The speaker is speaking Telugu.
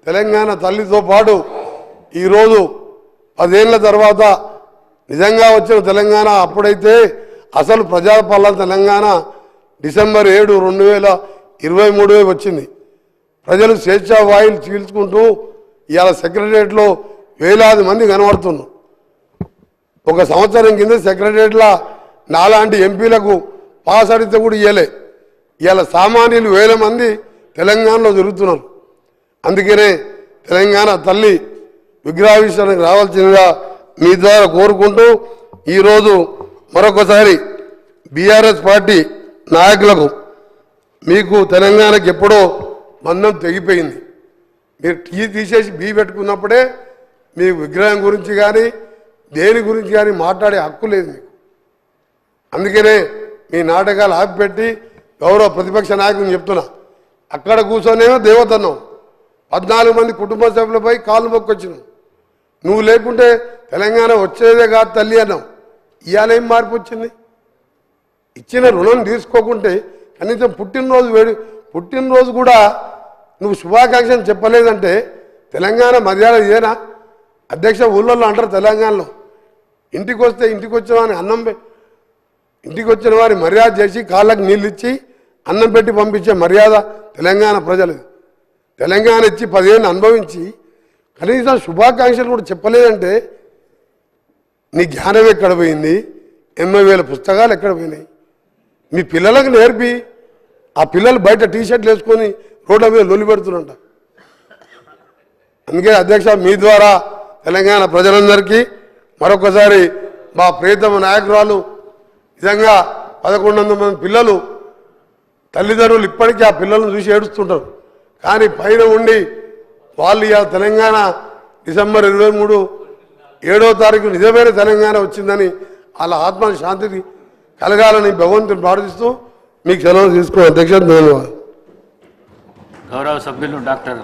తెలంగాణ తల్లితో పాటు ఈరోజు 10 ఏళ్ల తర్వాత నిజంగా వచ్చిన తెలంగాణ అప్పుడైతే అసలు ప్రజాపాలన తెలంగాణ డిసెంబర్ 7, 2023 వచ్చింది. ప్రజలు స్వేచ్ఛా వాయులు చీల్చుకుంటూ ఇవాళ సెక్రటరియట్లో వేలాది మంది కనబడుతున్నారు. ఒక సంవత్సరం కింద సెక్రటరియట్లో నాలాంటి ఎంపీలకు పాస్ అడిగితే కూడా ఇవ్వలే. ఇవాళ సామాన్యులు వేల మంది తెలంగాణలో తిరుగుతున్నారు. అందుకనే తెలంగాణ తల్లి విగ్రహావిష్కరణకు రావాల్సిందిగా మీ ద్వారా కోరుకుంటూ ఈరోజు మరొకసారి బీఆర్ఎస్ పార్టీ నాయకులకు మీకు తెలంగాణకు ఎప్పుడో బంధం తెగిపోయింది. మీరు టీ తీసేసి బీ పెట్టుకున్నప్పుడే మీ విగ్రహం గురించి కానీ దేని గురించి కానీ మాట్లాడే హక్కు లేదు మీకు. అందుకనే మీ నాటకాలు ఆపిపెట్టి గౌరవ ప్రతిపక్ష నాయకుని చెప్తున్నా, అక్కడ కూర్చొనేమో దేవతన్నావు, 14 మంది కుటుంబ సభ్యులపై కాళ్ళు మొక్కొచ్చినావు. నువ్వు లేకుంటే తెలంగాణ వచ్చేదే కాదు తల్లి అన్నావు. ఇవాళ ఏం మార్పు వచ్చింది? ఇచ్చిన రుణం తీసుకోకుంటే కనీసం పుట్టినరోజు కూడా నువ్వు శుభాకాంక్షలు చెప్పలేదంటే తెలంగాణ మర్యాద ఇదేనా? అధ్యక్ష ఊళ్ళల్లో అంటారు తెలంగాణలో, ఇంటికి వస్తే ఇంటికి వచ్చిన వారిని ఇంటికి వచ్చిన వారి మర్యాద చేసి కాళ్ళకు నీళ్ళు ఇచ్చి అన్నం పెట్టి పంపించే మర్యాద తెలంగాణ ప్రజలది. తెలంగాణ ఇచ్చి 10 ఏళ్ళు అనుభవించి కనీసం శుభాకాంక్షలు కూడా చెప్పలేదంటే నీ జ్ఞానం ఎక్కడ పోయింది? 80,000 పుస్తకాలు ఎక్కడ పోయినాయి? మీ పిల్లలకు నేర్పి ఆ పిల్లలు బయట టీషర్ట్లు వేసుకొని రోడ్ల మీద లొల్లి పెడుతున్నంట. అందుకే అధ్యక్ష మీ ద్వారా తెలంగాణ ప్రజలందరికీ మరొకసారి మా ప్రియతమ నాయకురాలు నిజంగా 1100 మంది పిల్లలు తల్లిదండ్రులు ఇప్పటికీ ఆ పిల్లలను చూసి ఏడుస్తుంటారు. కానీ పైన ఉండి వాళ్ళు ఇవాళ తెలంగాణ డిసెంబర్ 23, 7వ తారీఖు నిజమైన తెలంగాణ వచ్చిందని వాళ్ళ ఆత్మ శాంతికి కలగాలని భగవంతుని ప్రార్థిస్తూ మీకు సెలవు తీసుకున్న అధ్యక్ష ధన్యవాదాలు. గౌరవ సభ్యులు డాక్టర్